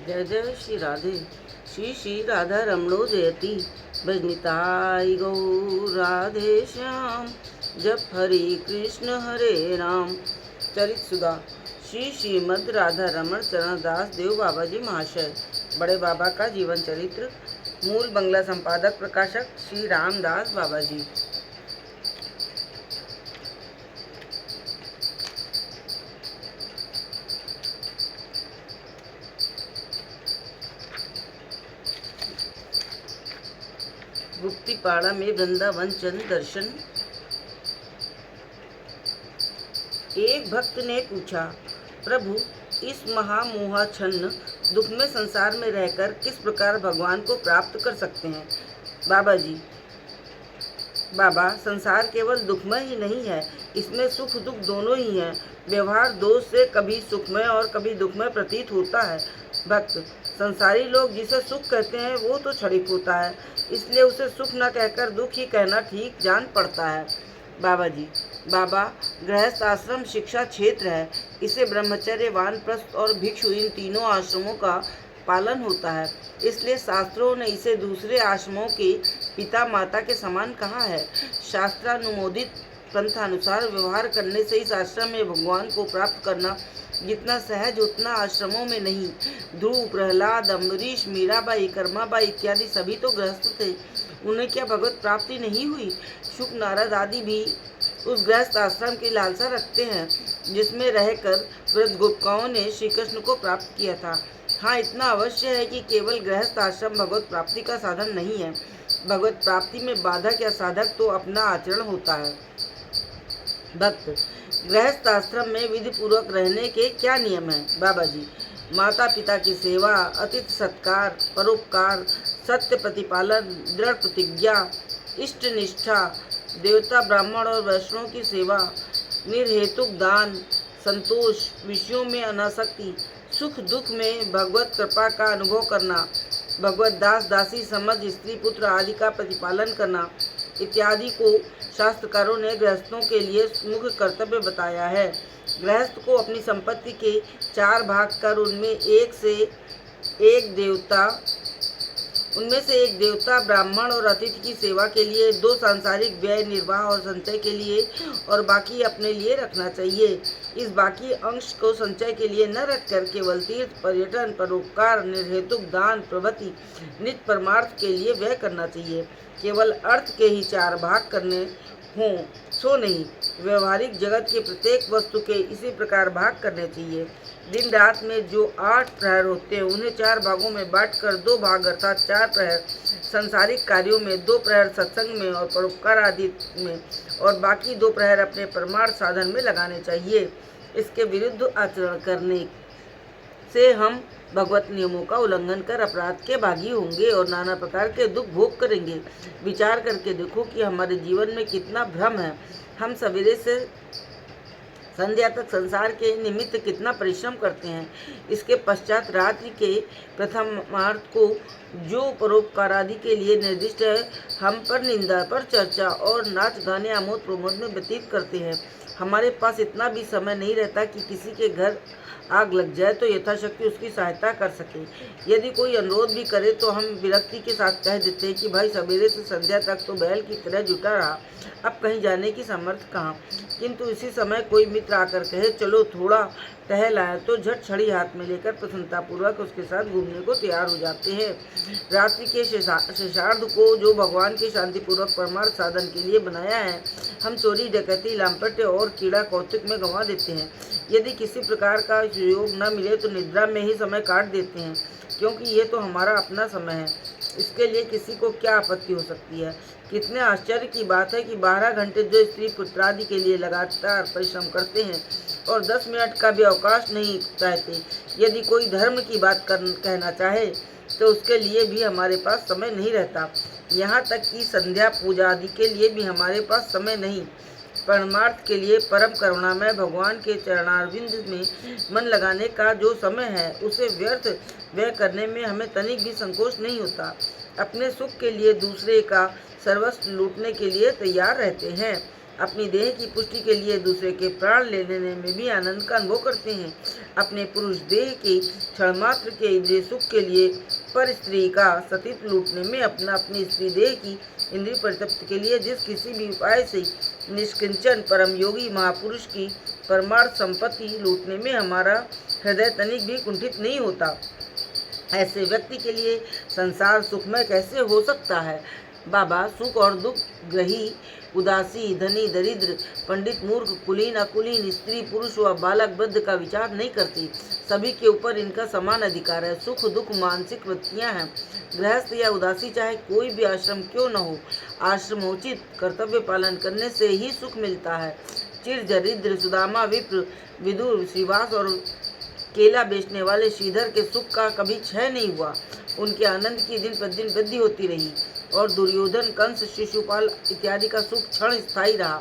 जय जय श्री राधे। श्री श्री राधा रमणो जयति। भजनिताई गौ राधे श्याम। जप हरे कृष्ण राम। चरित सुधा। श्री श्रीमद राधा रमण चरण दास देव बाबा जी महाशय। बड़े बाबा का जीवन चरित्र। मूल बंगला संपादक प्रकाशक श्री रामदास बाबा जी। गुप्तीपाड़ा में वृंदावन चंद दर्शन। एक भक्त ने पूछा, प्रभु, इस महामोहाच्छन्न दुख में संसार में रहकर किस प्रकार भगवान को प्राप्त कर सकते हैं? बाबा, संसार केवल दुखमय ही नहीं है, इसमें सुख दुख दोनों ही हैं। व्यवहार दोष से कभी सुखमय और कभी दुखमय प्रतीत होता है। भक्त, संसारी लोग जिसे सुख कहते हैं वो तो क्षणिक होता है, इसलिए उसे सुख न कहकर दुख ही कहना ठीक जान पड़ता है। बाबा, गृहस्थ आश्रम शिक्षा क्षेत्र है। इसे ब्रह्मचर्य, वानप्रस्थ और भिक्षु इन तीनों आश्रमों का पालन होता है, इसलिए शास्त्रों ने इसे दूसरे आश्रमों के पिता माता के समान कहा है। शास्त्रानुमोदित पंथानुसार व्यवहार करने से इस आश्रम में भगवान को प्राप्त करना जितना सहज उतना आश्रमों में नहीं। ध्रुव, प्रहलाद, अम्बरीश, मीराबाई, कर्माबाई इत्यादि सभी तो गृहस्थ थे, उन्हें क्या भगवत प्राप्ति नहीं हुई? शुक, नारद आदि भी उस गृहस्थ आश्रम की लालसा रखते हैं जिसमें रहकर व्रत गोपिकाओं ने श्री कृष्ण को प्राप्त किया था। हाँ, इतना अवश्य है कि केवल गृहस्थ आश्रम भगवत प्राप्ति का साधन नहीं है। भगवत प्राप्ति में बाधक या साधक तो अपना आचरण होता है। भक्त, गृहस्थ आश्रम में विधि पूर्वक रहने के क्या नियम हैं? माता पिता की सेवा, अतिथि सत्कार, परोपकार, सत्य प्रतिपालन, दृढ़ प्रतिज्ञा, इष्ट निष्ठा, देवता ब्राह्मण और वैष्णव की सेवा, निर्हेतुक दान, संतोष, विषयों में अनासक्ति, सुख दुख में भगवत कृपा का अनुभव करना, भगवत दास दासी समझ स्त्री पुत्र आदि का प्रतिपालन करना इत्यादि को शास्त्रकारों ने गृहस्थों के लिए मुख्य कर्तव्य बताया है। गृहस्थ को अपनी संपत्ति के 4 भाग कर उनमें से एक देवता ब्राह्मण और अतिथि की सेवा के लिए, 2 सांसारिक व्यय निर्वाह और संचय के लिए और बाकी अपने लिए रखना चाहिए। इस बाकी अंश को संचय के लिए न रखकर केवल तीर्थ, पर्यटन, परोपकार, निर्हेतुक दान प्रभृति नित्य परमार्थ के लिए व्यय करना चाहिए। केवल अर्थ के ही 4 भाग करने हों सो नहीं, व्यवहारिक जगत के प्रत्येक वस्तु के इसी प्रकार भाग करने चाहिए। दिन रात में जो 8 प्रहर होते हैं उन्हें 4 भागों में बांटकर 2 भाग अर्थात 4 प्रहर संसारिक कार्यों में, 2 प्रहर सत्संग में और परोपकार आदि में और बाकी 2 प्रहर अपने परमार्थ साधन में लगाने चाहिए। इसके विरुद्ध आचरण करने से हम भगवत नियमों का उल्लंघन कर अपराध के भागी होंगे और नाना प्रकार के दुख भोग करेंगे। विचार करके देखो कि हमारे जीवन में कितना भ्रम है। हम सवेरे से संध्या तक संसार के निमित्त कितना परिश्रम करते हैं। इसके पश्चात रात्रि के प्रथमार्ध को जो परोपकार आदि के लिए निर्दिष्ट है, हम पर निंदा, पर चर्चा और नाच गाने आमोद प्रमोद में व्यतीत करते हैं। हमारे पास इतना भी समय नहीं रहता कि किसी के घर आग लग जाए तो यथाशक्ति उसकी सहायता कर सके। यदि कोई अनुरोध भी करे तो हम विरक्ति के साथ कह देते हैं कि भाई, सवेरे से संध्या तक तो बैल की तरह जुटा रहा, अब कहीं जाने की सामर्थ्य कहाँ। किंतु इसी समय कोई मित्र आकर कहे चलो थोड़ा टहल आए तो झट छड़ी हाथ में लेकर प्रसन्नतापूर्वक उसके साथ घूमने को तैयार हो जाते हैं। रात्रि के शेषार्ध को जो भगवान के शांतिपूर्वक परमार्थ साधन के लिए बनाया है, हम चोरी, डकैती, लामपट्य और कीड़ा कौतुक में गंवा देते हैं। यदि किसी प्रकार का योग न मिले तो निद्रा में ही समय काट देते हैं, क्योंकि ये तो हमारा अपना समय है। इसके लिए किसी को क्या आपत्ति हो सकती है? कितने आश्चर्य की बात है कि 12 घंटे जो स्त्री पुत्रादि के लिए लगातार परिश्रम करते हैं और 10 मिनट का भी अवकाश नहीं चाहते। यदि कोई धर्म की बात कहना चाहे तो उसके लिए भी हमारे पास समय नहीं रहता। यहाँ तक कि संध्या पूजा आदि के लिए भी हमारे पास समय नहीं। परमार्थ के लिए परम करुणामय भगवान के चरणारविंद में मन लगाने का जो समय है, उसे व्यर्थ व्यय करने में हमें तनिक भी संकोच नहीं होता। अपने सुख के लिए दूसरे का सर्वस्व लूटने के लिए तैयार रहते हैं। अपनी देह की पुष्टि के लिए दूसरे के प्राण लेने में भी आनंद का अनुभव करते हैं। अपने पुरुष देह के क्षण मात्र के इंद्रिय सुख के लिए पर स्त्री का सतीत्व लूटने में अपनी स्त्री देह की इंद्रिय परितप्ति के लिए जिस किसी भी उपाय से निष्किंचन परम योगी महापुरुष की परमार्थ संपत्ति लूटने में हमारा हृदय तनिक भी कुंठित नहीं होता, ऐसे व्यक्ति के लिए संसार सुखमय कैसे हो सकता है। बाबा, सुख और दुख, ग्रही उदासी, धनी दरिद्र, पंडित मूर्ख, कुलीन अकुलीन, स्त्री पुरुष व बालक वृद्ध का विचार नहीं करती। सभी के ऊपर इनका समान अधिकार है। सुख दुख मानसिक वृत्तियां हैं। गृहस्थ या उदासी चाहे कोई भी आश्रम क्यों न हो, आश्रमोचित कर्तव्य पालन करने से ही सुख मिलता है। चिर दरिद्र सुदामा, विप्र, विदुर, श्रीवास और केला बेचने वाले श्रीधर के सुख का कभी क्षय नहीं हुआ। उनके आनंद की दिन प्रतिदिन वृद्धि होती रही और दुर्योधन, कंस, शिशुपाल इत्यादि का सुख क्षण स्थायी रहा।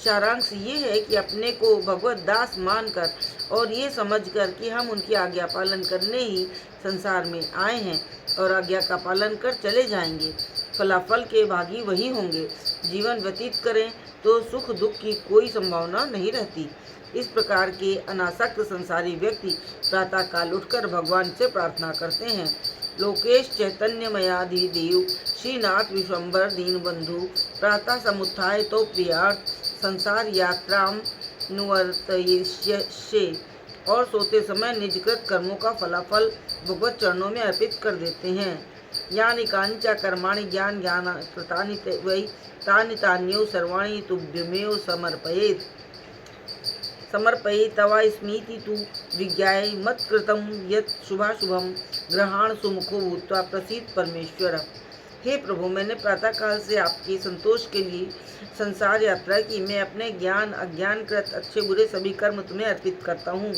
सारांश ये है कि अपने को भगवत दास मानकर और ये समझकर कि हम उनकी आज्ञा पालन करने ही संसार में आए हैं और आज्ञा का पालन कर चले जाएंगे, फलाफल के भागी वही होंगे। जीवन व्यतीत करें तो सुख दुख की कोई संभावना नहीं रहती। इस प्रकार के अनासक्त संसारी व्यक्ति प्रातः काल उठकर भगवान से प्रार्थना करते हैं। लोकेश चैतन्यमयाधिदेव श्रीनाथ विश्वम्बर दीनबंधु प्रातः समुत्थाय तो प्रियार्थ संसार यात्राम नुवर्तयिष्ये, और सोते समय निजकृत कर्मों का फलाफल भगवत चरणों में अर्पित कर देते हैं। यानि कांचा कर्माणि ज्ञान ज्ञान कृतानि वै तानि तान्यो सर्वाणि तुभ्यमेव समर्पयेत् तवा स्मीति तु विज्ञाय मत्कृतं यत् शुभाशुभं ग्रहाण सुमुखो भूत्वा प्रसीद परमेश्वर। हे प्रभु, मैंने प्रातःकाल से आपके संतोष के लिए संसार यात्रा की। मैं अपने ज्ञान अज्ञानकृत अच्छे बुरे सभी कर्म तुम्हें अर्पित करता हूँ।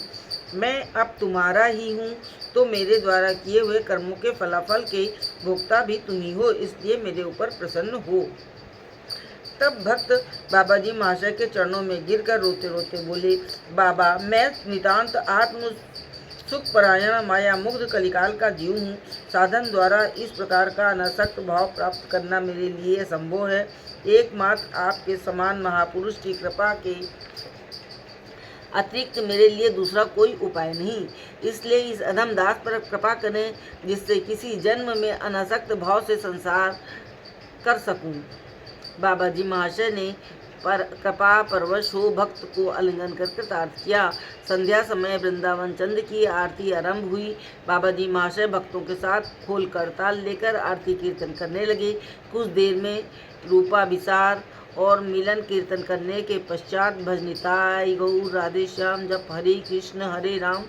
मैं अब तुम्हारा ही हूँ, तो मेरे द्वारा किए हुए कर्मों के फलाफल के भोक्ता भी तुम ही हो, इसलिए मेरे ऊपर प्रसन्न हो। तब भक्त बाबा जी महाशय के चरणों में गिरकर रोते रोते बोले, बाबा, मैं नितांत आत्म सुख परायण माया मुग्ध कलिकाल का जीव हूँ। साधन द्वारा इस प्रकार का अनासक्त भाव प्राप्त करना मेरे लिए असंभव है। एकमात्र आपके समान महापुरुष की कृपा के अतिरिक्त मेरे लिए दूसरा कोई उपाय नहीं। इसलिए इस अधम दास पर कृपा करें, जिससे किसी जन्म में अनासक्त भाव से संसार कर सकूं। बाबा जी महाशय ने पर कृपा परवश हो भक्त को आलिंगन कर कृतार्थ किया। संध्या समय वृंदावन चंद की आरती आरंभ हुई। बाबा जी महाशय भक्तों के साथ खोल कर ताल लेकर आरती कीर्तन करने लगे। कुछ देर में रूपा विसार और मिलन कीर्तन करने के पश्चात भजनिताय गौर राधे श्याम जप हरे कृष्ण हरे राम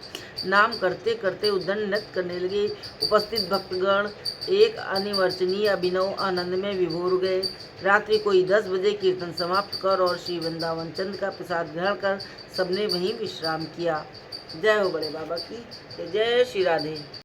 नाम करते करते उद्दंड नृत्य करने लगे। उपस्थित भक्तगण एक अनिवर्चनीय अभिनव आनंद में विभोर गए। रात्रि कोई 10 बजे कीर्तन समाप्त कर और श्री वृंदावन चंद का प्रसाद ग्रहण कर सबने वहीं विश्राम किया। जय हो बड़े बाबा की, जय श्री राधे।